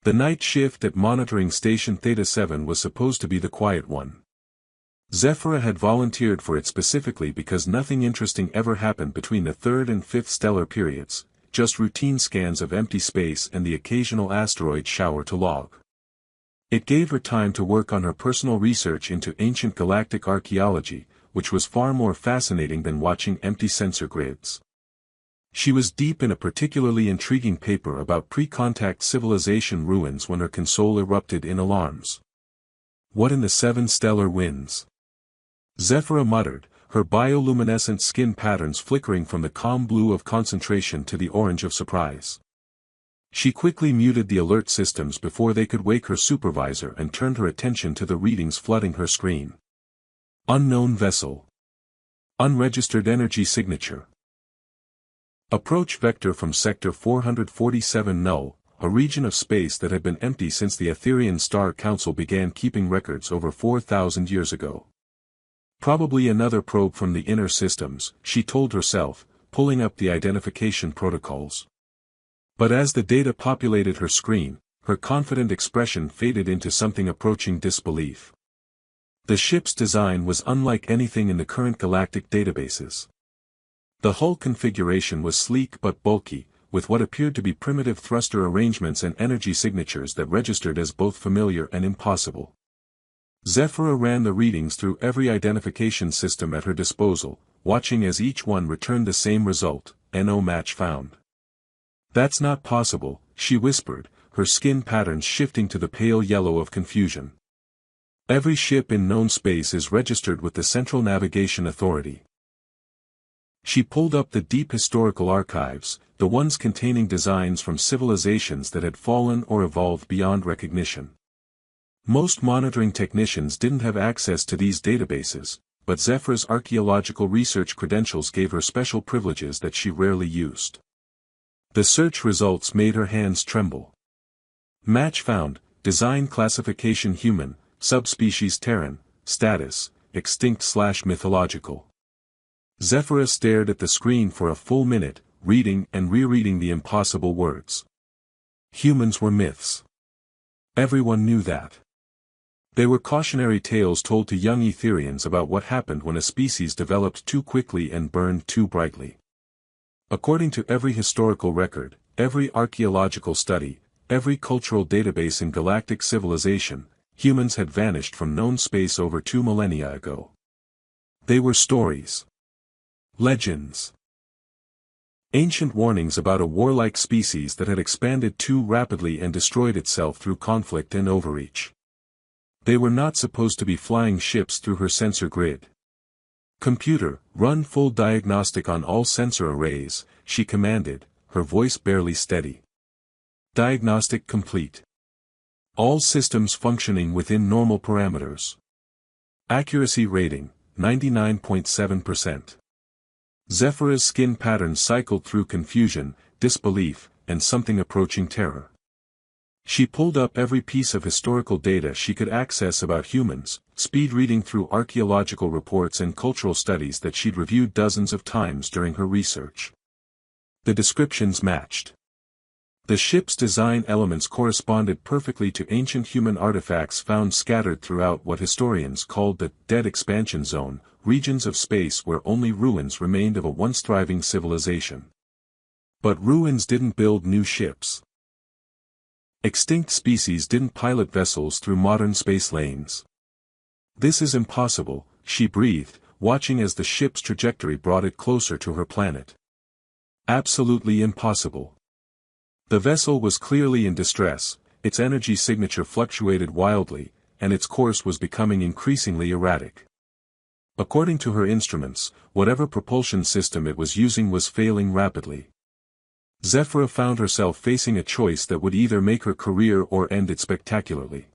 The night shift at monitoring station Theta 7 was supposed to be the quiet one. Zephyra had volunteered for it specifically because nothing interesting ever happened between the third and fifth stellar periods, just routine scans of empty space and the occasional asteroid shower to log. It gave her time to work on her personal research into ancient galactic archaeology, which was far more fascinating than watching empty sensor grids. She was deep in a particularly intriguing paper about pre-contact civilization ruins when her console erupted in alarms. What in the seven stellar winds? Zephyra muttered, her bioluminescent skin patterns flickering from the calm blue of concentration to the orange of surprise. She quickly muted the alert systems before they could wake her supervisor and turned her attention to the readings flooding her screen. Unknown vessel. Unregistered energy signature. Approach vector from sector 447 null, a region of space that had been empty since the Etherian Star Council began keeping records over 4,000 years ago. Probably another probe from the inner systems, she told herself, pulling up the identification protocols. But as the data populated her screen, her confident expression faded into something approaching disbelief. The ship's design was unlike anything in the current galactic databases. The hull configuration was sleek but bulky, with what appeared to be primitive thruster arrangements and energy signatures that registered as both familiar and impossible. Zephyra ran the readings through every identification system at her disposal, watching as each one returned the same result, NO match found. That's not possible, she whispered, her skin patterns shifting to the pale yellow of confusion. Every ship in known space is registered with the Central Navigation Authority. She pulled up the deep historical archives, the ones containing designs from civilizations that had fallen or evolved beyond recognition. Most monitoring technicians didn't have access to these databases, but Zephyra's archaeological research credentials gave her special privileges that she rarely used. The search results made her hands tremble. Match found, design classification human, subspecies Terran, status, extinct/mythological. Zephyra stared at the screen for a full minute, reading and rereading the impossible words. Humans were myths. Everyone knew that. They were cautionary tales told to young Etherians about what happened when a species developed too quickly and burned too brightly. According to every historical record, every archaeological study, every cultural database in galactic civilization, humans had vanished from known space over 2 millennia ago. They were stories. Legends. Ancient warnings about a warlike species that had expanded too rapidly and destroyed itself through conflict and overreach. They were not supposed to be flying ships through her sensor grid. Computer, run full diagnostic on all sensor arrays, she commanded, her voice barely steady. Diagnostic complete. All systems functioning within normal parameters. Accuracy rating, 99.7%. Zephyra's skin patterns cycled through confusion, disbelief, and something approaching terror. She pulled up every piece of historical data she could access about humans, speed reading through archaeological reports and cultural studies that she'd reviewed dozens of times during her research. The descriptions matched. The ship's design elements corresponded perfectly to ancient human artifacts found scattered throughout what historians called the dead expansion zone, regions of space where only ruins remained of a once thriving civilization. But ruins didn't build new ships. Extinct species didn't pilot vessels through modern space lanes. This is impossible, she breathed, watching as the ship's trajectory brought it closer to her planet. Absolutely impossible. The vessel was clearly in distress, its energy signature fluctuated wildly, and its course was becoming increasingly erratic. According to her instruments, whatever propulsion system it was using was failing rapidly. Zephyra found herself facing a choice that would either make her career or end it spectacularly.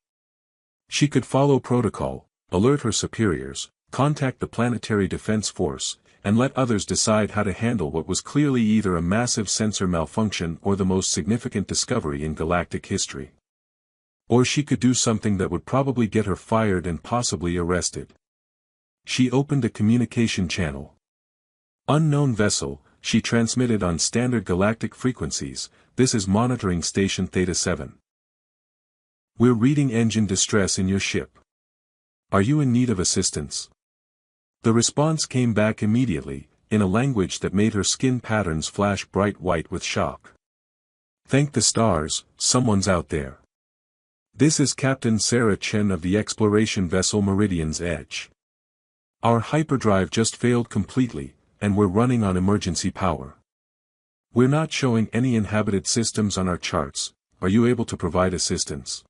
She could follow protocol, alert her superiors, contact the Planetary Defense Force, and let others decide how to handle what was clearly either a massive sensor malfunction or the most significant discovery in galactic history. Or she could do something that would probably get her fired and possibly arrested. She opened a communication channel. Unknown vessel, she transmitted on standard galactic frequencies, this is monitoring station Theta 7. We're reading engine distress in your ship. Are you in need of assistance? The response came back immediately, in a language that made her skin patterns flash bright white with shock. Thank the stars, someone's out there. This is Captain Sarah Chen of the exploration vessel Meridian's Edge. Our hyperdrive just failed completely, and we're running on emergency power. We're not showing any inhabited systems on our charts. Are you able to provide assistance?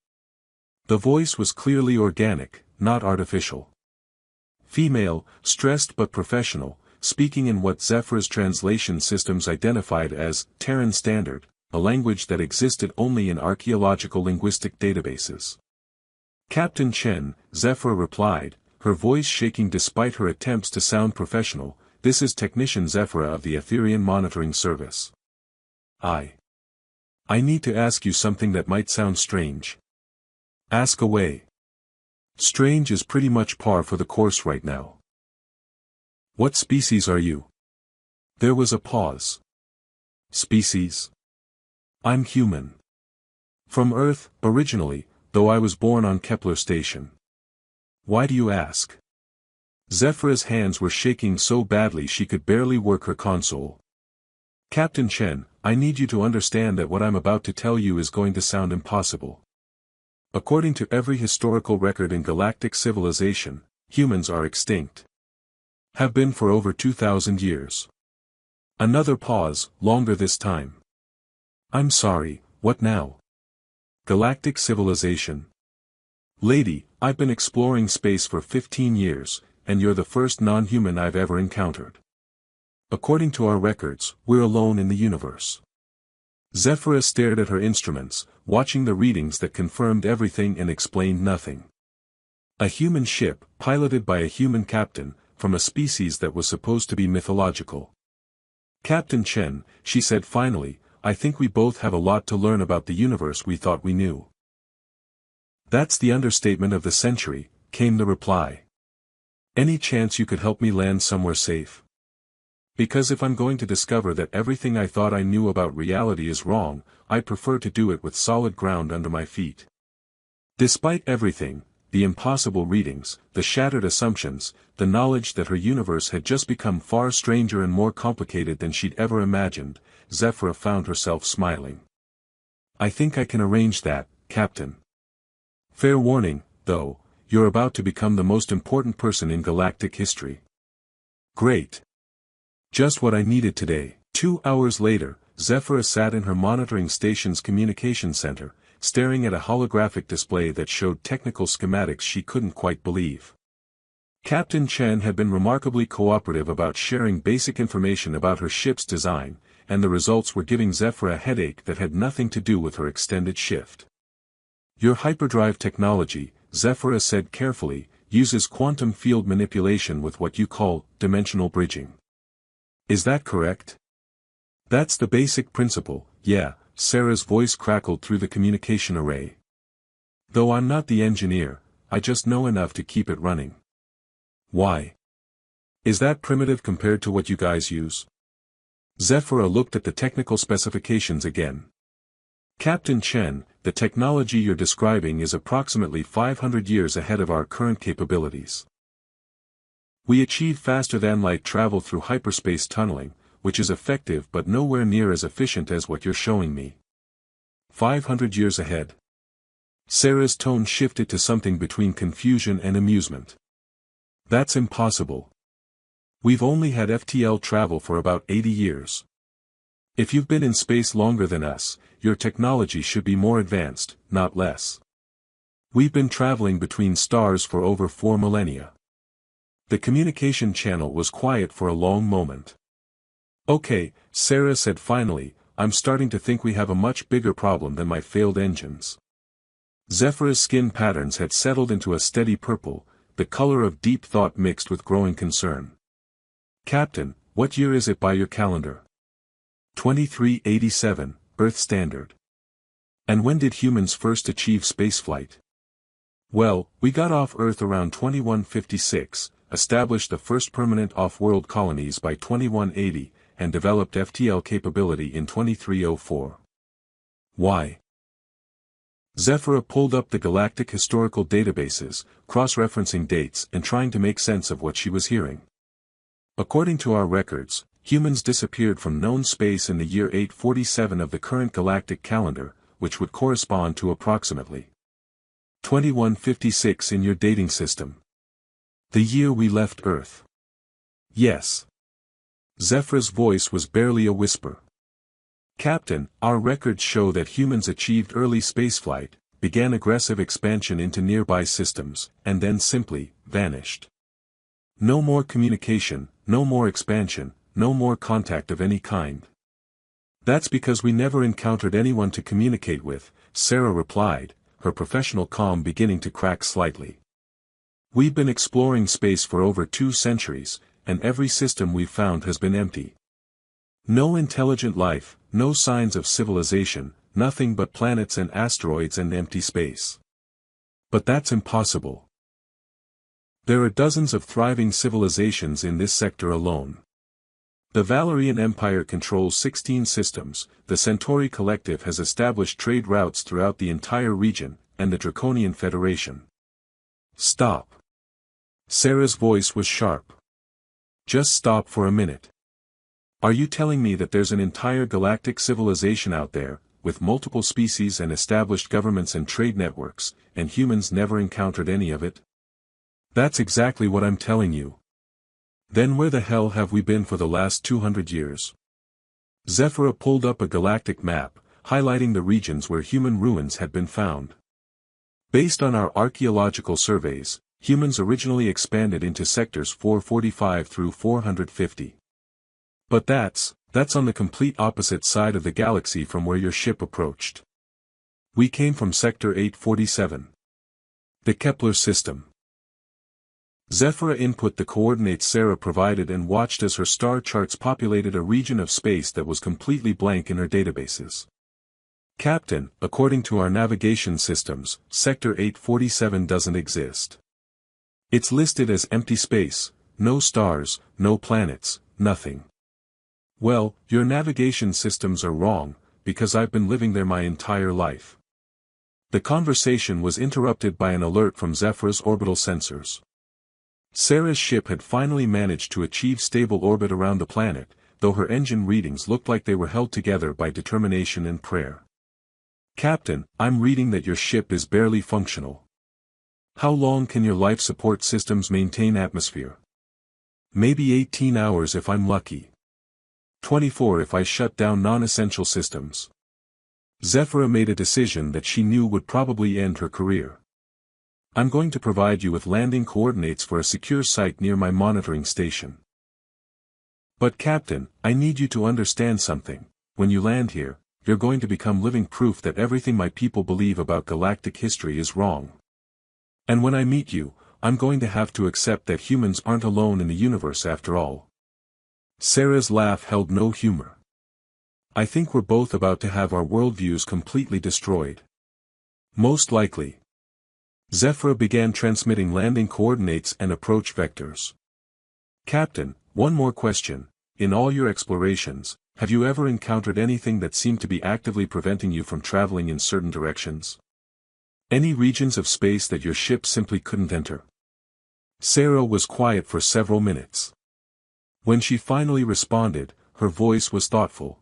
The voice was clearly organic, not artificial. Female, stressed but professional, speaking in what Zephyr's translation systems identified as Terran Standard, a language that existed only in archaeological linguistic databases. Captain Chen, Zephyr replied, her voice shaking despite her attempts to sound professional, this is Technician Zephyr of the Etherian Monitoring Service. I need to ask you something that might sound strange. Ask away. Strange is pretty much par for the course right now. What species are you? There was a pause. Species? I'm human. From Earth, originally, though I was born on Kepler Station. Why do you ask? Zephyr's hands were shaking so badly she could barely work her console. Captain Chen, I need you to understand that what I'm about to tell you is going to sound impossible. According to every historical record in galactic civilization, humans are extinct. Have been for over 2,000 years. Another pause, longer this time. I'm sorry, what now? Galactic civilization. Lady, I've been exploring space for 15 years, and you're the first non-human I've ever encountered. According to our records, we're alone in the universe. Zephyr stared at her instruments, watching the readings that confirmed everything and explained nothing. A human ship, piloted by a human captain, from a species that was supposed to be mythological. Captain Chen, she said finally, I think we both have a lot to learn about the universe we thought we knew. That's the understatement of the century, came the reply. Any chance you could help me land somewhere safe? Because if I'm going to discover that everything I thought I knew about reality is wrong, I prefer to do it with solid ground under my feet. Despite everything, the impossible readings, the shattered assumptions, the knowledge that her universe had just become far stranger and more complicated than she'd ever imagined, Zephyr found herself smiling. I think I can arrange that, Captain. Fair warning, though, you're about to become the most important person in galactic history. Great. Just what I needed today. 2 hours later, Zephyr sat in her monitoring station's communication center, staring at a holographic display that showed technical schematics she couldn't quite believe. Captain Chen had been remarkably cooperative about sharing basic information about her ship's design, and the results were giving Zephyr a headache that had nothing to do with her extended shift. Your hyperdrive technology, Zephyr said carefully, uses quantum field manipulation with what you call dimensional bridging. Is that correct? That's the basic principle, yeah, Sarah's voice crackled through the communication array. Though I'm not the engineer, I just know enough to keep it running. Why? Is that primitive compared to what you guys use? Zephyr looked at the technical specifications again. Captain Chen, the technology you're describing is approximately 500 years ahead of our current capabilities. We achieve faster-than-light travel through hyperspace tunneling, which is effective but nowhere near as efficient as what you're showing me. 500 years ahead. Sarah's tone shifted to something between confusion and amusement. That's impossible. We've only had FTL travel for about 80 years. If you've been in space longer than us, your technology should be more advanced, not less. We've been traveling between stars for over 4 millennia. The communication channel was quiet for a long moment. Okay, Sarah said finally, I'm starting to think we have a much bigger problem than my failed engines. Zephyr's skin patterns had settled into a steady purple, the color of deep thought mixed with growing concern. Captain, what year is it by your calendar? 2387, Earth Standard. And when did humans first achieve spaceflight? Well, we got off Earth around 2156, established the first permanent off-world colonies by 2180, and developed FTL capability in 2304. Why? Zephyra pulled up the galactic historical databases, cross-referencing dates and trying to make sense of what she was hearing. According to our records, humans disappeared from known space in the year 847 of the current galactic calendar, which would correspond to approximately 2156 in your dating system. The year we left Earth. Yes. Zephyra's voice was barely a whisper. Captain, our records show that humans achieved early spaceflight, began aggressive expansion into nearby systems, and then simply vanished. No more communication, no more expansion, no more contact of any kind. That's because we never encountered anyone to communicate with, Sarah replied, her professional calm beginning to crack slightly. We've been exploring space for over 2 centuries, and every system we've found has been empty. No intelligent life, no signs of civilization, nothing but planets and asteroids and empty space. But that's impossible. There are dozens of thriving civilizations in this sector alone. The Valerian Empire controls 16 systems, the Centauri Collective has established trade routes throughout the entire region, and the Draconian Federation. Stop. Sarah's voice was sharp. Just stop for a minute. Are you telling me that there's an entire galactic civilization out there, with multiple species and established governments and trade networks, and humans never encountered any of it? That's exactly what I'm telling you. Then where the hell have we been for the last 200 years? Zephyra pulled up a galactic map, highlighting the regions where human ruins had been found. Based on our archaeological surveys, humans originally expanded into sectors 445 through 450. But that's on the complete opposite side of the galaxy from where your ship approached. We came from Sector 847. The Kepler system. Zephyra input the coordinates Sarah provided and watched as her star charts populated a region of space that was completely blank in her databases. Captain, according to our navigation systems, Sector 847 doesn't exist. It's listed as empty space, no stars, no planets, nothing. Well, your navigation systems are wrong, because I've been living there my entire life. The conversation was interrupted by an alert from Zephyra's orbital sensors. Sarah's ship had finally managed to achieve stable orbit around the planet, though her engine readings looked like they were held together by determination and prayer. Captain, I'm reading that your ship is barely functional. How long can your life support systems maintain atmosphere? Maybe 18 hours if I'm lucky. 24 if I shut down non-essential systems. Zephyra made a decision that she knew would probably end her career. I'm going to provide you with landing coordinates for a secure site near my monitoring station. But Captain, I need you to understand something. When you land here, you're going to become living proof that everything my people believe about galactic history is wrong. And when I meet you, I'm going to have to accept that humans aren't alone in the universe after all. Sarah's laugh held no humor. I think we're both about to have our worldviews completely destroyed. Most likely. Zephyra began transmitting landing coordinates and approach vectors. Captain, one more question. In all your explorations, have you ever encountered anything that seemed to be actively preventing you from traveling in certain directions? Any regions of space that your ship simply couldn't enter? Sarah was quiet for several minutes. When she finally responded, her voice was thoughtful.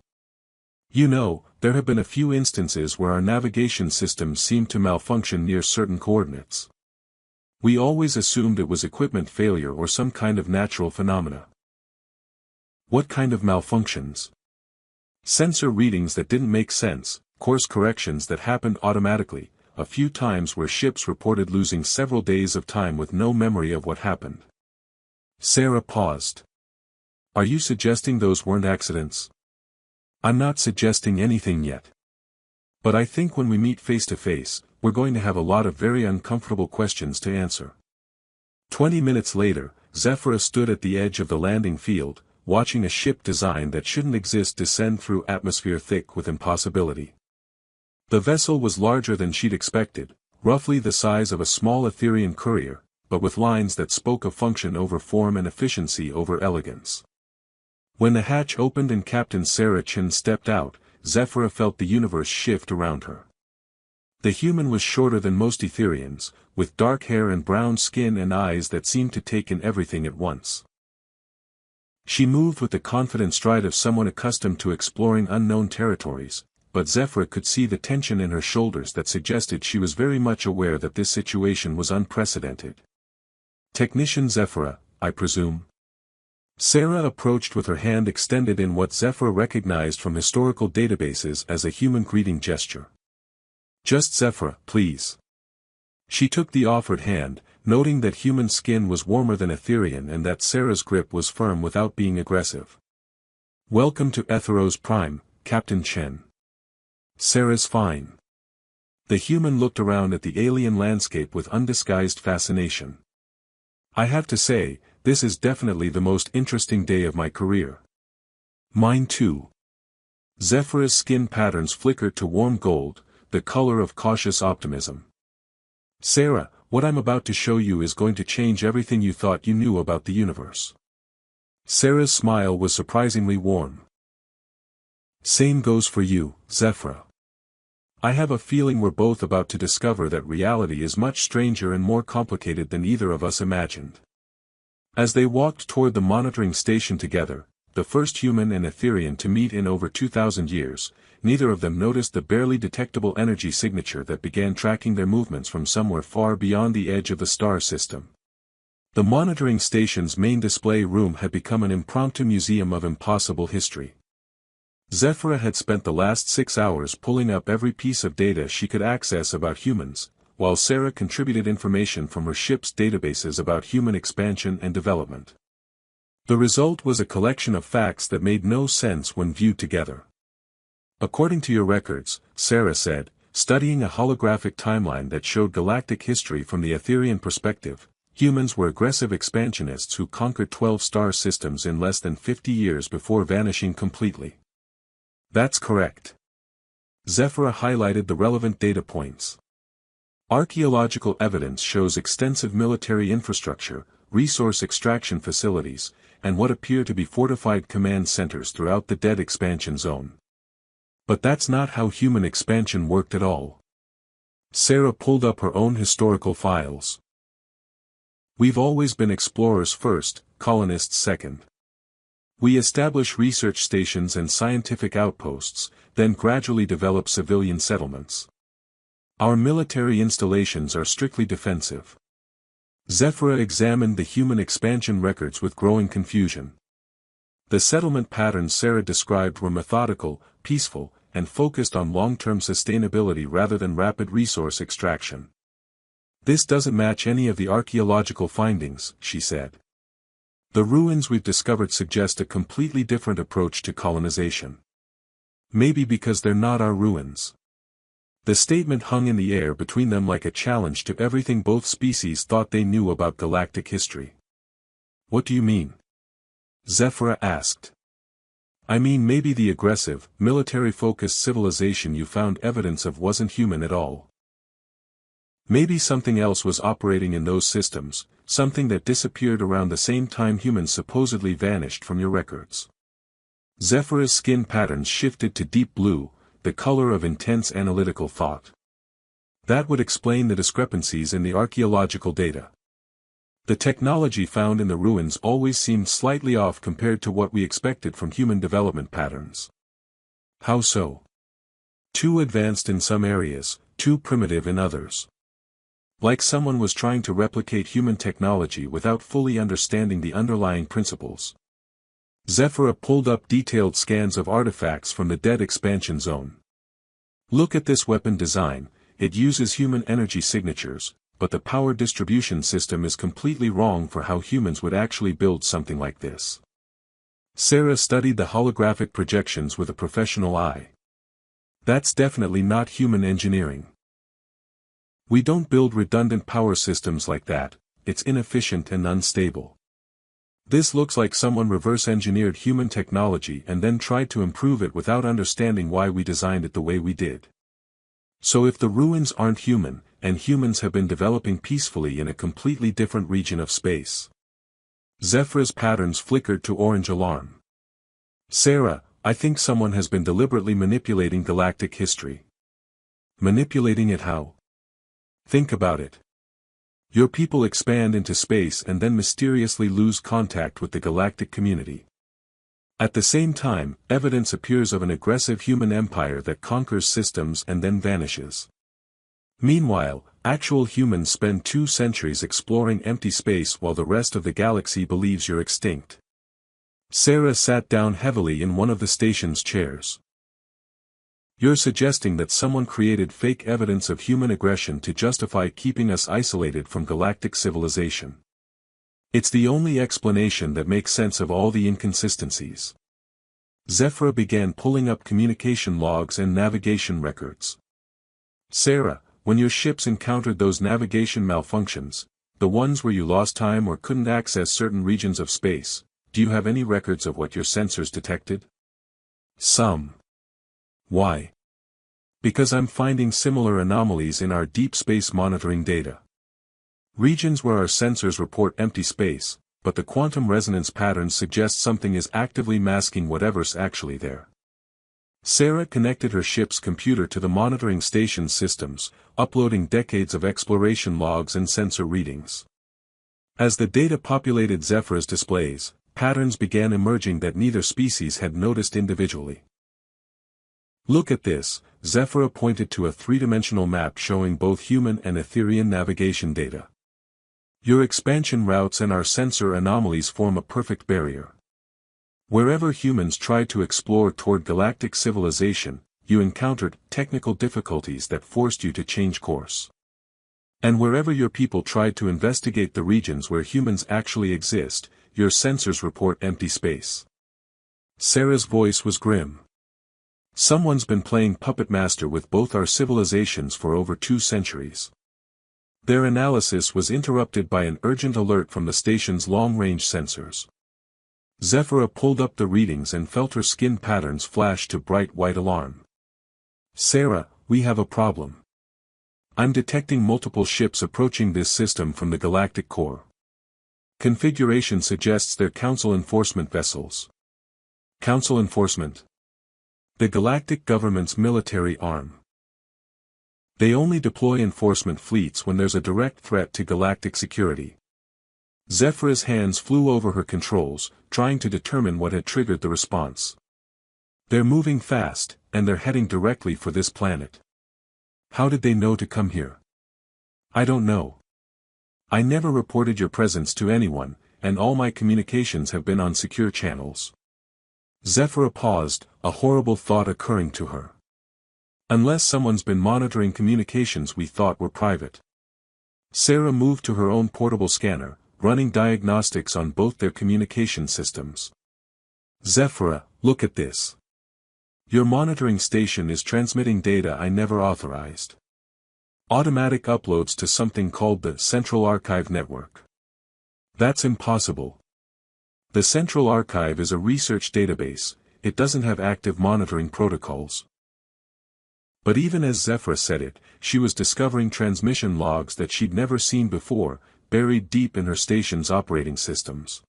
You know, there have been a few instances where our navigation systems seemed to malfunction near certain coordinates. We always assumed it was equipment failure or some kind of natural phenomena. What kind of malfunctions? Sensor readings that didn't make sense, course corrections that happened automatically, a few times where ships reported losing several days of time with no memory of what happened. Sarah paused. Are you suggesting those weren't accidents? I'm not suggesting anything yet. But I think when we meet face to face, we're going to have a lot of very uncomfortable questions to answer. 20 minutes later, Zephyra stood at the edge of the landing field, watching a ship design that shouldn't exist descend through atmosphere thick with impossibility. The vessel was larger than she'd expected, roughly the size of a small Etherean courier, but with lines that spoke of function over form and efficiency over elegance. When the hatch opened and Captain Sarah Chin stepped out, Zephyra felt the universe shift around her. The human was shorter than most Etherians, with dark hair and brown skin and eyes that seemed to take in everything at once. She moved with the confident stride of someone accustomed to exploring unknown territories, but Zephyra could see the tension in her shoulders that suggested she was very much aware that this situation was unprecedented. "Technician Zephyra, I presume?" Sarah approached with her hand extended in what Zephyra recognized from historical databases as a human greeting gesture. "Just Zephyra, please." She took the offered hand, noting that human skin was warmer than Etherian and that Sarah's grip was firm without being aggressive. "Welcome to Etheros Prime, Captain Chen." "Sarah's fine." The human looked around at the alien landscape with undisguised fascination. "I have to say, this is definitely the most interesting day of my career." "Mine too." Zephyra's skin patterns flickered to warm gold, the color of cautious optimism. "Sarah, what I'm about to show you is going to change everything you thought you knew about the universe." Sarah's smile was surprisingly warm. "Same goes for you, Zephyra. I have a feeling we're both about to discover that reality is much stranger and more complicated than either of us imagined." As they walked toward the monitoring station together, the first human and Etherian to meet in over 2,000 years, neither of them noticed the barely detectable energy signature that began tracking their movements from somewhere far beyond the edge of the star system. The monitoring station's main display room had become an impromptu museum of impossible history. Zephyra had spent the last 6 hours pulling up every piece of data she could access about humans, while Sarah contributed information from her ship's databases about human expansion and development. The result was a collection of facts that made no sense when viewed together. "According to your records," Sarah said, studying a holographic timeline that showed galactic history from the Etherian perspective, humans were aggressive expansionists who conquered 12 star systems in less than 50 years before vanishing completely. "That's correct." Zephyra highlighted the relevant data points. "Archaeological evidence shows extensive military infrastructure, resource extraction facilities, and what appear to be fortified command centers throughout the dead expansion zone. But that's not how human expansion worked at all." Sarah pulled up her own historical files. "We've always been explorers first, colonists second. We establish research stations and scientific outposts, then gradually develop civilian settlements. Our military installations are strictly defensive." Zephyra examined the human expansion records with growing confusion. The settlement patterns Sarah described were methodical, peaceful, and focused on long-term sustainability rather than rapid resource extraction. "This doesn't match any of the archaeological findings," she said. "The ruins we've discovered suggest a completely different approach to colonization. Maybe because they're not our ruins." The statement hung in the air between them like a challenge to everything both species thought they knew about galactic history. "What do you mean?" Zephyra asked. "I mean maybe the aggressive, military-focused civilization you found evidence of wasn't human at all. Maybe something else was operating in those systems, something that disappeared around the same time humans supposedly vanished from your records." Zephyra's skin patterns shifted to deep blue, the color of intense analytical thought. "That would explain the discrepancies in the archaeological data. The technology found in the ruins always seemed slightly off compared to what we expected from human development patterns." "How so?" "Too advanced in some areas, too primitive in others. Like someone was trying to replicate human technology without fully understanding the underlying principles." Zephyra pulled up detailed scans of artifacts from the dead expansion zone. "Look at this weapon design, it uses human energy signatures, but the power distribution system is completely wrong for how humans would actually build something like this." Sarah studied the holographic projections with a professional eye. "That's definitely not human engineering. We don't build redundant power systems like that, it's inefficient and unstable. This looks like someone reverse-engineered human technology and then tried to improve it without understanding why we designed it the way we did. So if the ruins aren't human, and humans have been developing peacefully in a completely different region of space." Zephyra's patterns flickered to orange alarm. "Sarah, I think someone has been deliberately manipulating galactic history. Manipulating it how? Think about it. Your people expand into space and then mysteriously lose contact with the galactic community. At the same time, evidence appears of an aggressive human empire that conquers systems and then vanishes. Meanwhile, actual humans spend 2 centuries exploring empty space while the rest of the galaxy believes you're extinct. Sarah sat down heavily in one of the station's chairs. You're suggesting that someone created fake evidence of human aggression to justify keeping us isolated from galactic civilization. It's the only explanation that makes sense of all the inconsistencies. Zephyra began pulling up communication logs and navigation records. Sarah, when your ships encountered those navigation malfunctions, the ones where you lost time or couldn't access certain regions of space, do you have any records of what your sensors detected? Some. Why? Because I'm finding similar anomalies in our deep space monitoring data. Regions where our sensors report empty space, but the quantum resonance patterns suggest something is actively masking whatever's actually there. Sarah connected her ship's computer to the monitoring station's systems, uploading decades of exploration logs and sensor readings. As the data populated Zephyra's displays, patterns began emerging that neither species had noticed individually. Look at this, Zephyra pointed to a 3-dimensional map showing both human and Etherian navigation data. Your expansion routes and our sensor anomalies form a perfect barrier. Wherever humans tried to explore toward galactic civilization, you encountered technical difficulties that forced you to change course. And wherever your people tried to investigate the regions where humans actually exist, your sensors report empty space. Sarah's voice was grim. Someone's been playing puppet master with both our civilizations for over 2 centuries. Their analysis was interrupted by an urgent alert from the station's long-range sensors. Zephyra pulled up the readings and felt her skin patterns flash to bright white alarm. Sarah, we have a problem. I'm detecting multiple ships approaching this system from the galactic core. Configuration suggests they're Council enforcement vessels. Council enforcement? The galactic government's military arm. They only deploy enforcement fleets when there's a direct threat to galactic security. Zephyra's hands flew over her controls, trying to determine what had triggered the response. They're moving fast, and they're heading directly for this planet. How did they know to come here? I don't know. I never reported your presence to anyone, and all my communications have been on secure channels. Zephyra paused, a horrible thought occurring to her. Unless someone's been monitoring communications we thought were private. Sarah moved to her own portable scanner, running diagnostics on both their communication systems. Zephyra, look at this. Your monitoring station is transmitting data I never authorized. Automatic uploads to something called the Central Archive Network. That's impossible. The Central Archive is a research database, it doesn't have active monitoring protocols. But even as Zephyra said it, she was discovering transmission logs that she'd never seen before, buried deep in her station's operating systems.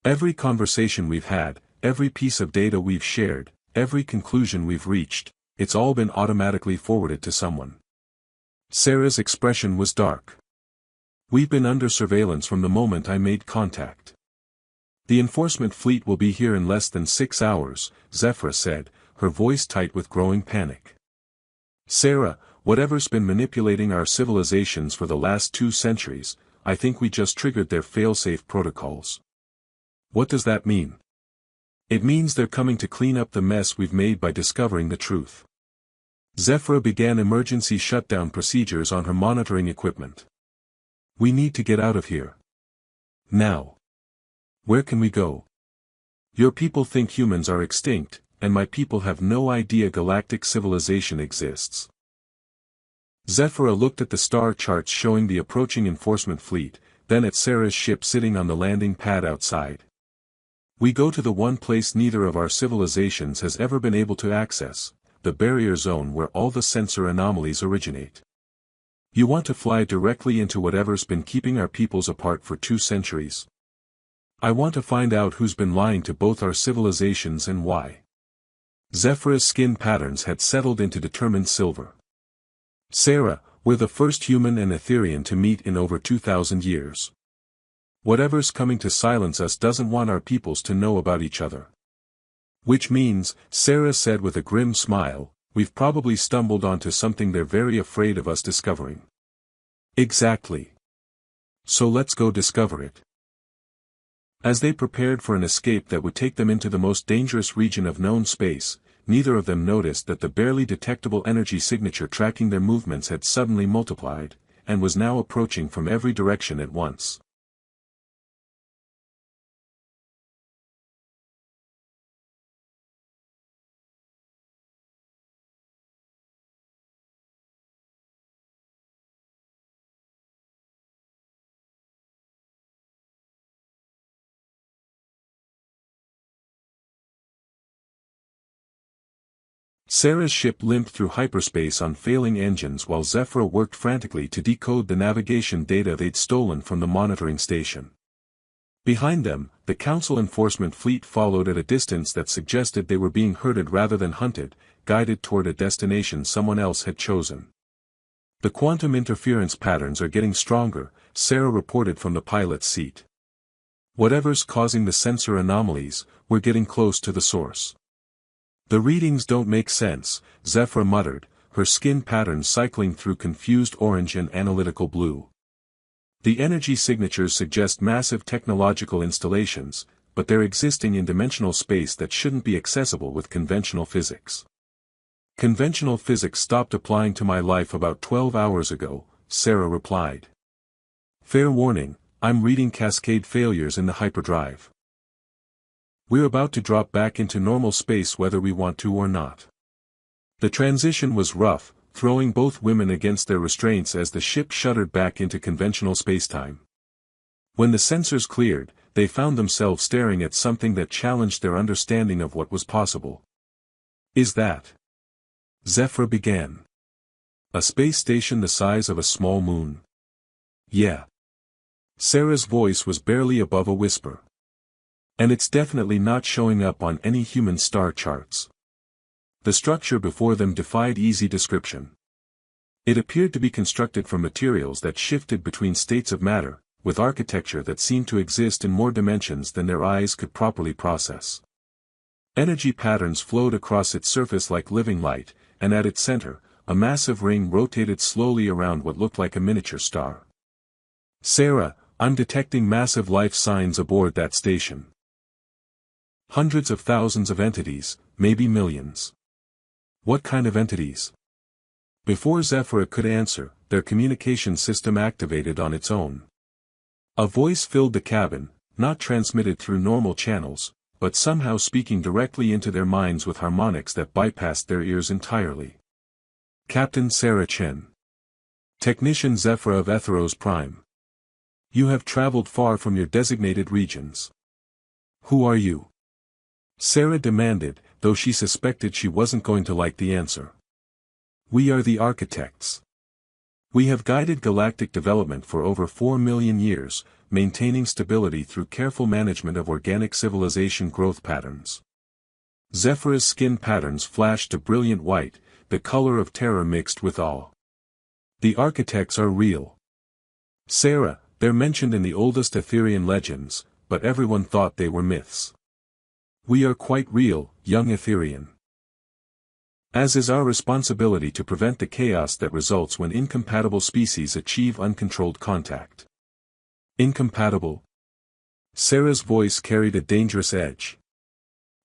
Every conversation we've had, every piece of data we've shared, every conclusion we've reached, it's all been automatically forwarded to someone. Sarah's expression was dark. We've been under surveillance from the moment I made contact. The enforcement fleet will be here in less than 6 hours, Zephyra said, her voice tight with growing panic. Sarah, whatever's been manipulating our civilizations for the last 2 centuries, I think we just triggered their fail-safe protocols. What does that mean? It means they're coming to clean up the mess we've made by discovering the truth. Zephyra began emergency shutdown procedures on her monitoring equipment. We need to get out of here. Now. Where can we go? Your people think humans are extinct, and my people have no idea galactic civilization exists. Zephyra looked at the star charts showing the approaching enforcement fleet, then at Sarah's ship sitting on the landing pad outside. We go to the one place neither of our civilizations has ever been able to access, the barrier zone where all the sensor anomalies originate. You want to fly directly into whatever's been keeping our peoples apart for 2 centuries? I want to find out who's been lying to both our civilizations and why. Zephyra's skin patterns had settled into determined silver. Sarah, we're the first human and Etherian to meet in over 2,000 years. Whatever's coming to silence us doesn't want our peoples to know about each other. Which means, Sarah said with a grim smile, we've probably stumbled onto something they're very afraid of us discovering. Exactly. So let's go discover it. As they prepared for an escape that would take them into the most dangerous region of known space, neither of them noticed that the barely detectable energy signature tracking their movements had suddenly multiplied, and was now approaching from every direction at once. Sarah's ship limped through hyperspace on failing engines while Zephyr worked frantically to decode the navigation data they'd stolen from the monitoring station. Behind them, the Council enforcement fleet followed at a distance that suggested they were being herded rather than hunted, guided toward a destination someone else had chosen. The quantum interference patterns are getting stronger, Sarah reported from the pilot's seat. Whatever's causing the sensor anomalies, we're getting close to the source. The readings don't make sense, Zephyr muttered, her skin patterns cycling through confused orange and analytical blue. The energy signatures suggest massive technological installations, but they're existing in dimensional space that shouldn't be accessible with conventional physics. Conventional physics stopped applying to my life about 12 hours ago, Sarah replied. Fair warning, I'm reading cascade failures in the hyperdrive. We're about to drop back into normal space whether we want to or not. The transition was rough, throwing both women against their restraints as the ship shuddered back into conventional spacetime. When the sensors cleared, they found themselves staring at something that challenged their understanding of what was possible. Is that? Zephyr began. A space station the size of a small moon. Yeah. Sarah's voice was barely above a whisper. And it's definitely not showing up on any human star charts. The structure before them defied easy description. It appeared to be constructed from materials that shifted between states of matter, with architecture that seemed to exist in more dimensions than their eyes could properly process. Energy patterns flowed across its surface like living light, and at its center, a massive ring rotated slowly around what looked like a miniature star. Sarah, I'm detecting massive life signs aboard that station. Hundreds of thousands of entities, maybe millions. What kind of entities? Before Zephyr could answer, their communication system activated on its own. A voice filled the cabin, not transmitted through normal channels, but somehow speaking directly into their minds with harmonics that bypassed their ears entirely. Captain Sarah Chen. Technician Zephyr of Etheros Prime. You have traveled far from your designated regions. Who are you? Sarah demanded, though she suspected she wasn't going to like the answer. We are the architects. We have guided galactic development for over 4 million years, maintaining stability through careful management of organic civilization growth patterns. Zephyr's skin patterns flashed a brilliant white, the color of terror mixed with awe. The architects are real. Sarah, they're mentioned in the oldest Etherian legends, but everyone thought they were myths. We are quite real, young Etherian. As is our responsibility to prevent the chaos that results when incompatible species achieve uncontrolled contact. Incompatible? Sarah's voice carried a dangerous edge.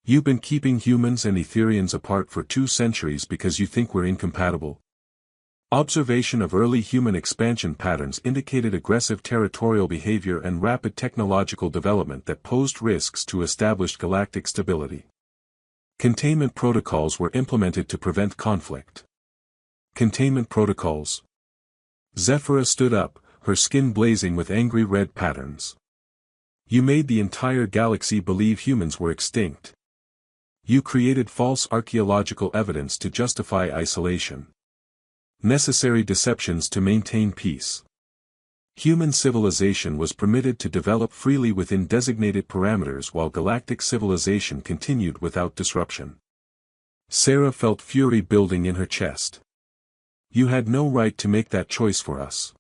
You've been keeping humans and Etherians apart for 2 centuries because you think we're incompatible? Observation of early human expansion patterns indicated aggressive territorial behavior and rapid technological development that posed risks to established galactic stability. Containment protocols were implemented to prevent conflict. Containment protocols. Zephyr stood up, her skin blazing with angry red patterns. You made the entire galaxy believe humans were extinct. You created false archaeological evidence to justify isolation. Necessary deceptions to maintain peace. Human civilization was permitted to develop freely within designated parameters while galactic civilization continued without disruption. Sarah felt fury building in her chest. You had no right to make that choice for us.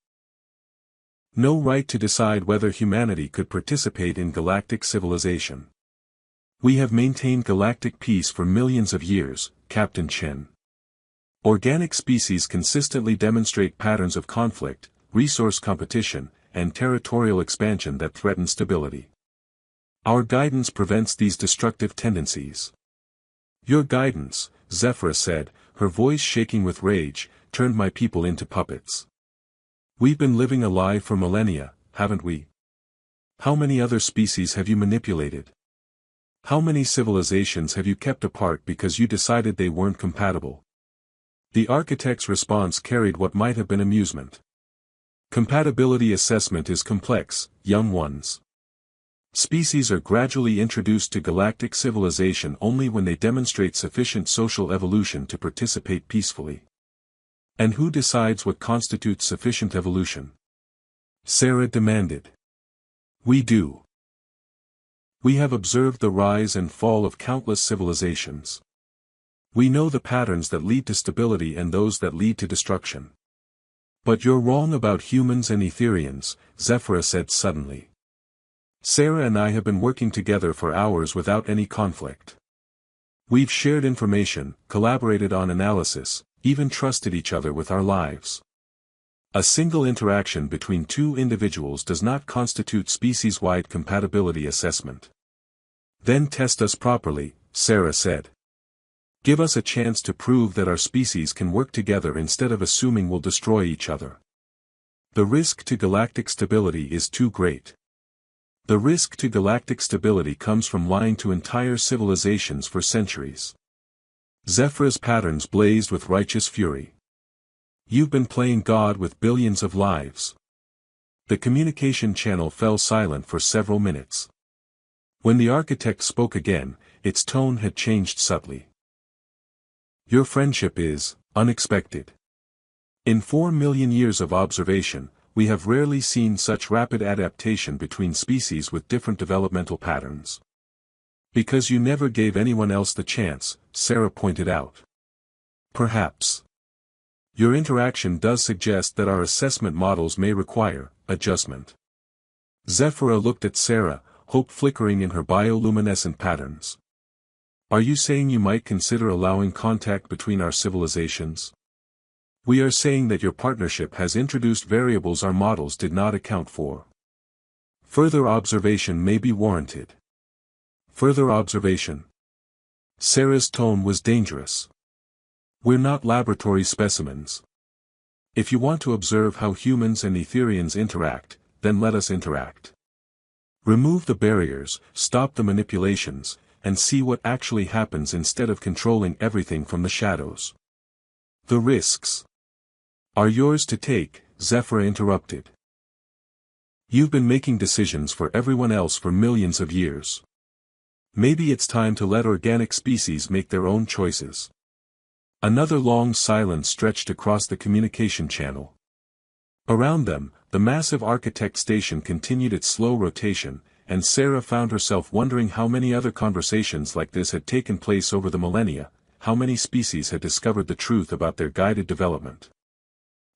No right to decide whether humanity could participate in galactic civilization. We have maintained galactic peace for millions of years, Captain Chen. Organic species consistently demonstrate patterns of conflict, resource competition, and territorial expansion that threaten stability. Our guidance prevents these destructive tendencies. Your guidance, Zephyra said, her voice shaking with rage, turned my people into puppets. We've been living a lie for millennia, haven't we? How many other species have you manipulated? How many civilizations have you kept apart because you decided they weren't compatible? The architect's response carried what might have been amusement. Compatibility assessment is complex, young ones. Species are gradually introduced to galactic civilization only when they demonstrate sufficient social evolution to participate peacefully. And who decides what constitutes sufficient evolution? Sarah demanded. We do. We have observed the rise and fall of countless civilizations. We know the patterns that lead to stability and those that lead to destruction. But you're wrong about humans and Etherians, Zephyra said suddenly. Sarah and I have been working together for hours without any conflict. We've shared information, collaborated on analysis, even trusted each other with our lives. A single interaction between two individuals does not constitute species-wide compatibility assessment. Then test us properly, Sarah said. Give us a chance to prove that our species can work together instead of assuming we'll destroy each other. The risk to galactic stability is too great. The risk to galactic stability comes from lying to entire civilizations for centuries. Zephyra's patterns blazed with righteous fury. You've been playing God with billions of lives. The communication channel fell silent for several minutes. When the architect spoke again, its tone had changed subtly. Your friendship is unexpected. In 4 million years of observation, we have rarely seen such rapid adaptation between species with different developmental patterns. Because you never gave anyone else the chance, Sarah pointed out. Perhaps. Your interaction does suggest that our assessment models may require adjustment. Zephyra looked at Sarah, hope flickering in her bioluminescent patterns. Are you saying you might consider allowing contact between our civilizations? We are saying that your partnership has introduced variables our models did not account for. Further observation may be warranted. Further observation. Sarah's tone was dangerous. We're not laboratory specimens. If you want to observe how humans and Etherians interact, then let us interact. Remove the barriers, stop the manipulations, and see what actually happens instead of controlling everything from the shadows. The risks are yours to take, Zephyra interrupted. You've been making decisions for everyone else for millions of years. Maybe it's time to let organic species make their own choices. Another long silence stretched across the communication channel. Around them, the massive architect station continued its slow rotation, and Sarah found herself wondering how many other conversations like this had taken place over the millennia, how many species had discovered the truth about their guided development.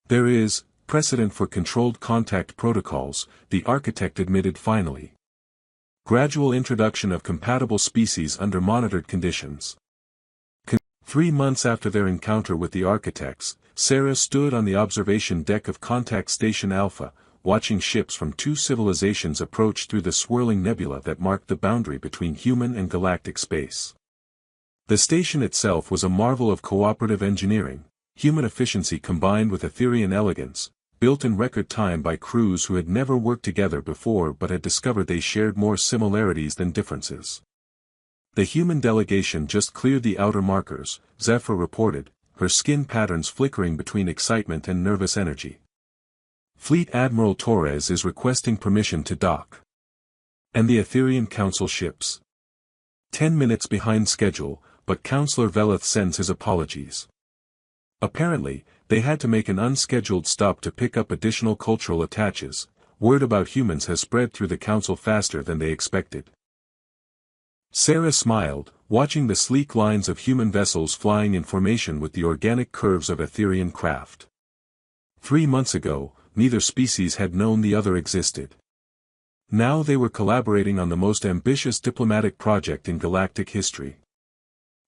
There is precedent for controlled contact protocols, the architect admitted finally. Gradual introduction of compatible species under monitored conditions. 3 months after their encounter with the architects, Sarah stood on the observation deck of Contact Station Alpha, watching ships from 2 civilizations approach through the swirling nebula that marked the boundary between human and galactic space. The station itself was a marvel of cooperative engineering, human efficiency combined with Etherian elegance, built in record time by crews who had never worked together before but had discovered they shared more similarities than differences. The human delegation just cleared the outer markers, Zephyr reported, her skin patterns flickering between excitement and nervous energy. Fleet Admiral Torres is requesting permission to dock. And the Etherian Council ships. 10 minutes behind schedule, but Counselor Veleth sends his apologies. Apparently, they had to make an unscheduled stop to pick up additional cultural attaches. Word about humans has spread through the Council faster than they expected. Sarah smiled, watching the sleek lines of human vessels flying in formation with the organic curves of Etherian craft. 3 months ago, neither species had known the other existed. Now they were collaborating on the most ambitious diplomatic project in galactic history.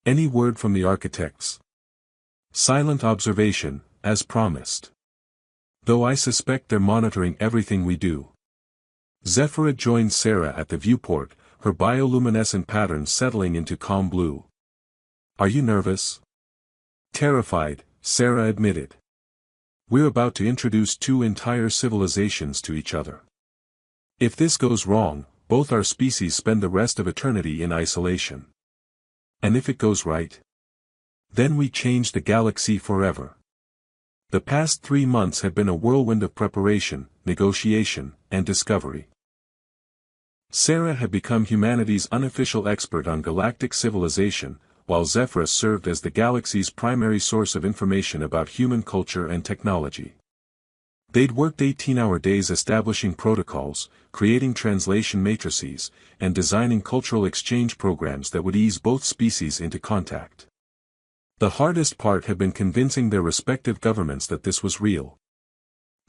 Any word from the architects? Silent observation, as promised. Though I suspect they're monitoring everything we do. Zephyra joined Sarah at the viewport, her bioluminescent patterns settling into calm blue. Are you nervous? Terrified, Sarah admitted. We're about to introduce 2 entire civilizations to each other. If this goes wrong, both our species spend the rest of eternity in isolation. And if it goes right? Then we change the galaxy forever. The past 3 months have been a whirlwind of preparation, negotiation, and discovery. Sarah had become humanity's unofficial expert on galactic civilization, while Zephyra served as the galaxy's primary source of information about human culture and technology. They'd worked 18-hour days establishing protocols, creating translation matrices, and designing cultural exchange programs that would ease both species into contact. The hardest part had been convincing their respective governments that this was real.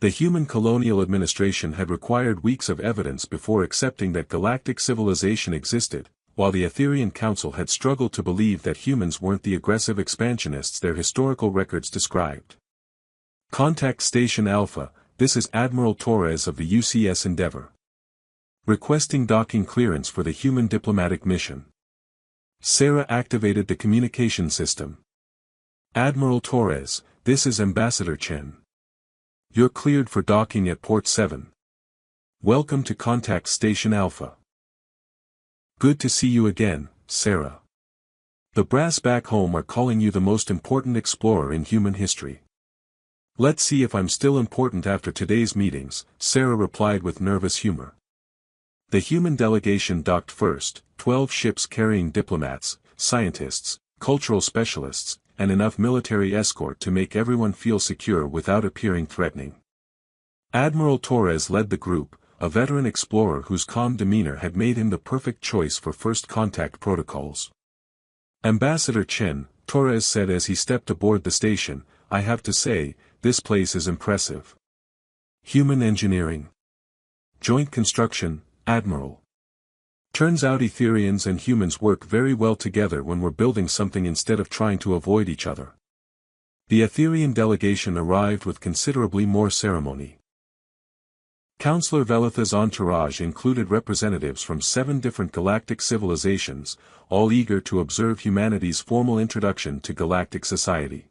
The human colonial administration had required weeks of evidence before accepting that galactic civilization existed, while the Etherian Council had struggled to believe that humans weren't the aggressive expansionists their historical records described. Contact Station Alpha, this is Admiral Torres of the UCS Endeavour. Requesting docking clearance for the human diplomatic mission. Sarah activated the communication system. Admiral Torres, this is Ambassador Chen. You're cleared for docking at Port 7. Welcome to Contact Station Alpha. Good to see you again, Sarah. The brass back home are calling you the most important explorer in human history. Let's see if I'm still important after today's meetings, Sarah replied with nervous humor. The human delegation docked first, 12 ships carrying diplomats, scientists, cultural specialists, and enough military escort to make everyone feel secure without appearing threatening. Admiral Torres led the group, a veteran explorer whose calm demeanor had made him the perfect choice for first contact protocols. Ambassador Chen, Torres said as he stepped aboard the station, I have to say, this place is impressive. Human engineering. Joint construction, Admiral. Turns out Etherians and humans work very well together when we're building something instead of trying to avoid each other. The Etherian delegation arrived with considerably more ceremony. Counselor Velitha's entourage included representatives from 7 different galactic civilizations, all eager to observe humanity's formal introduction to galactic society.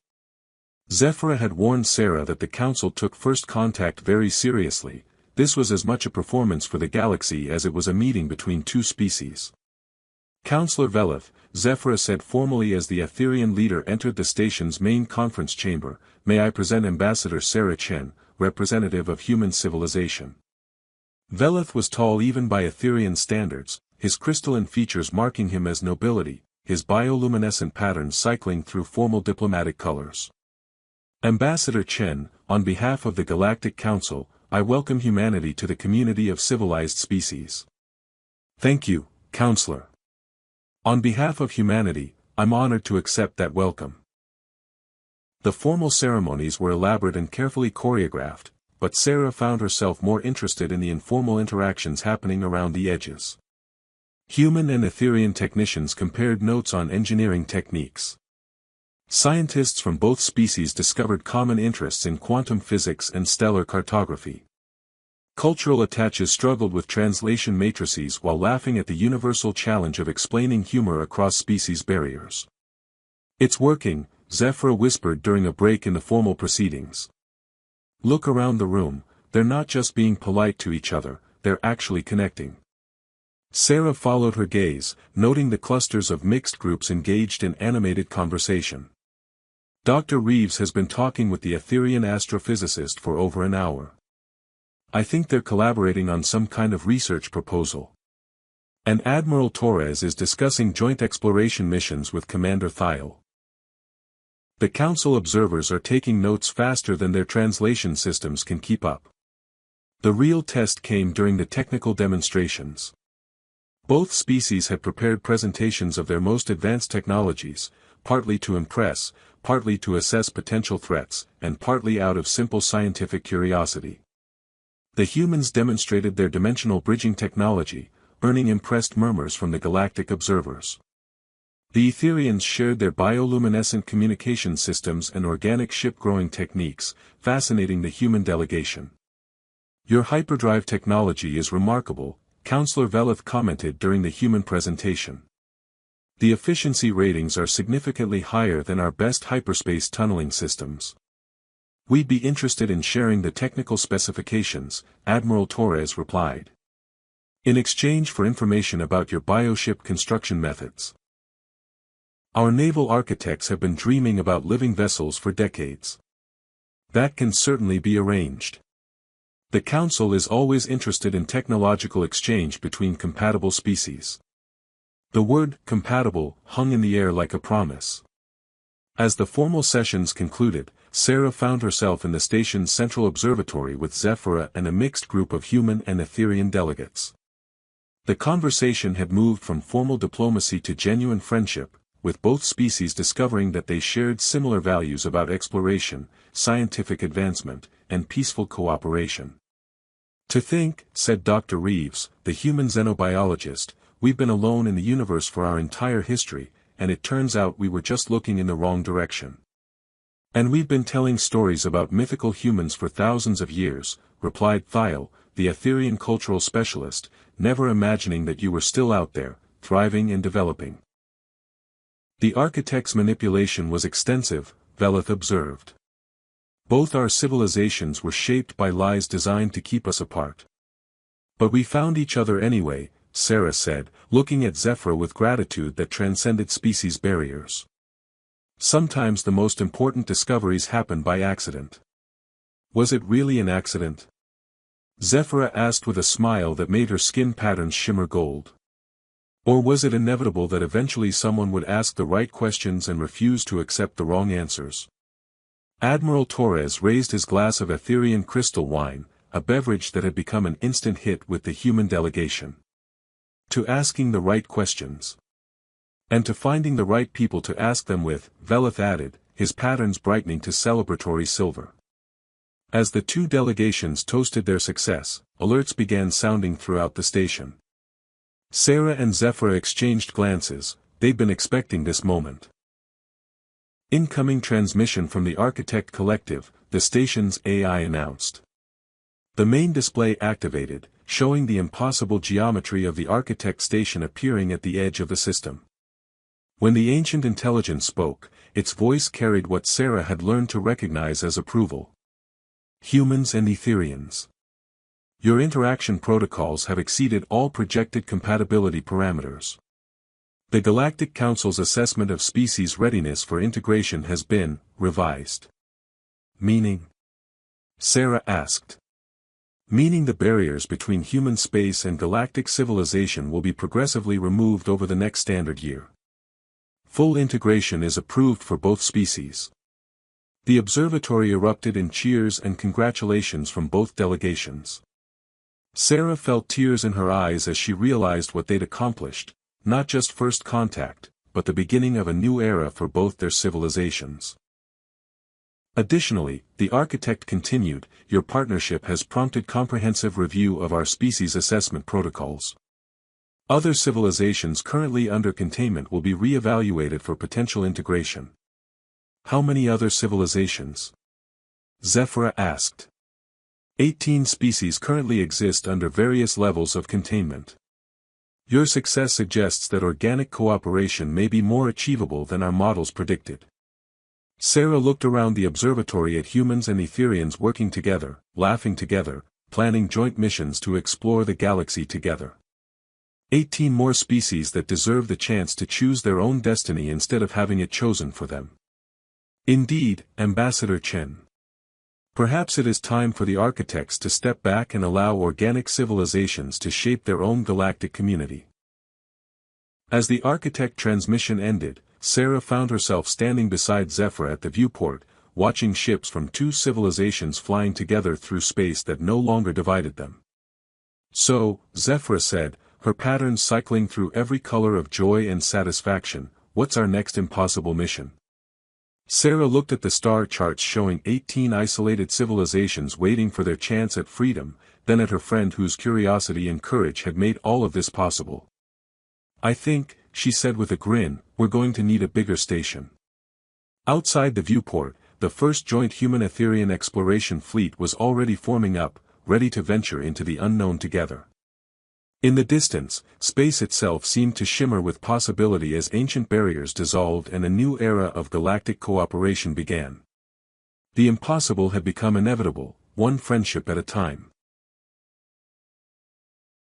Zephyra had warned Sarah that the Council took first contact very seriously. This was as much a performance for the galaxy as it was a meeting between 2 species. Counselor Velith, Zephyra said formally as the Etherian leader entered the station's main conference chamber, may I present Ambassador Sarah Chen, representative of human civilization. Velith was tall even by Etherian standards, his crystalline features marking him as nobility, his bioluminescent patterns cycling through formal diplomatic colors. Ambassador Chen, on behalf of the Galactic Council, I welcome humanity to the community of civilized species. Thank you, Counselor. On behalf of humanity, I'm honored to accept that welcome. The formal ceremonies were elaborate and carefully choreographed, but Sarah found herself more interested in the informal interactions happening around the edges. Human and Etherian technicians compared notes on engineering techniques. Scientists from both species discovered common interests in quantum physics and stellar cartography. Cultural attaches struggled with translation matrices while laughing at the universal challenge of explaining humor across species barriers. It's working, Zephyra whispered during a break in the formal proceedings. Look around the room, they're not just being polite to each other, they're actually connecting. Sarah followed her gaze, noting the clusters of mixed groups engaged in animated conversation. Dr. Reeves has been talking with the Etherian astrophysicist for over an hour. I think they're collaborating on some kind of research proposal. And Admiral Torres is discussing joint exploration missions with Commander Thiel. The Council observers are taking notes faster than their translation systems can keep up. The real test came during the technical demonstrations. Both species had prepared presentations of their most advanced technologies, partly to impress, partly to assess potential threats, and partly out of simple scientific curiosity. The humans demonstrated their dimensional bridging technology, earning impressed murmurs from the galactic observers. The Etherians shared their bioluminescent communication systems and organic ship-growing techniques, fascinating the human delegation. "Your hyperdrive technology is remarkable," Counselor Velith commented during the human presentation. "The efficiency ratings are significantly higher than our best hyperspace tunneling systems. We'd be interested in sharing the technical specifications," Admiral Torres replied. "In exchange for information about your bioship construction methods. Our naval architects have been dreaming about living vessels for decades. That can certainly be arranged. The Council is always interested in technological exchange between compatible species." The word "compatible" hung in the air like a promise. As the formal sessions concluded, Sarah found herself in the station's central observatory with Zephyrah and a mixed group of human and Etherian delegates. The conversation had moved from formal diplomacy to genuine friendship, with both species discovering that they shared similar values about exploration, scientific advancement, and peaceful cooperation. "To think," said Dr. Reeves, the human xenobiologist, "we've been alone in the universe for our entire history, and it turns out we were just looking in the wrong direction." "And we've been telling stories about mythical humans for thousands of years," replied Thiel, the Etherian cultural specialist, "never imagining that you were still out there, thriving and developing." "The architect's manipulation was extensive," Velith observed. "Both our civilizations were shaped by lies designed to keep us apart. But we found each other anyway," Sarah said, looking at Zephyrah with gratitude that transcended species barriers. "Sometimes the most important discoveries happen by accident." "Was it really an accident?" Zephyrah asked with a smile that made her skin patterns shimmer gold. "Or was it inevitable that eventually someone would ask the right questions and refuse to accept the wrong answers?" Admiral Torres raised his glass of Etherian crystal wine, a beverage that had become an instant hit with the human delegation. "To asking the right questions. And to finding the right people to ask them with," Velith added, his patterns brightening to celebratory silver. As the two delegations toasted their success, alerts began sounding throughout the station. Sarah and Zephyrah exchanged glances. They'd been expecting this moment. "Incoming transmission from the Architect Collective," the station's AI announced. The main display activated, showing the impossible geometry of the Architect station appearing at the edge of the system. When the ancient intelligence spoke, its voice carried what Sarah had learned to recognize as approval. "Humans and Etherians. Your interaction protocols have exceeded all projected compatibility parameters. The Galactic Council's assessment of species readiness for integration has been revised." "Meaning?" Sarah asked. "Meaning the barriers between human space and galactic civilization will be progressively removed over the next standard year. Full integration is approved for both species." The observatory erupted in cheers and congratulations from both delegations. Sarah felt tears in her eyes as she realized what they'd accomplished, not just first contact, but the beginning of a new era for both their civilizations. Additionally, the architect continued, "Your partnership has prompted comprehensive review of our species assessment protocols. Other civilizations currently under containment will be re-evaluated for potential integration." "How many other civilizations?" Zephyrah asked. 18 species currently exist under various levels of containment. Your success suggests that organic cooperation may be more achievable than our models predicted." Sarah looked around the observatory at humans and Etherians working together, laughing together, planning joint missions to explore the galaxy together. 18 more species that deserve the chance to choose their own destiny instead of having it chosen for them. Indeed, Ambassador Chen. Perhaps it is time for the architects to step back and allow organic civilizations to shape their own galactic community. As the architect transmission ended, Sarah found herself standing beside Zephyrah at the viewport, watching ships from two civilizations flying together through space that no longer divided them. "So," Zephyrah said, her patterns cycling through every color of joy and satisfaction. What's our next impossible mission? Sarah looked at the star charts showing 18 isolated civilizations waiting for their chance at freedom, then at her friend whose curiosity and courage had made all of this possible. I think, she said with a grin, we're going to need a bigger station. Outside the viewport, the first joint human-Etherian exploration fleet was already forming up, ready to venture into the unknown together. In the distance, space itself seemed to shimmer with possibility as ancient barriers dissolved and a new era of galactic cooperation began. The impossible had become inevitable, one friendship at a time.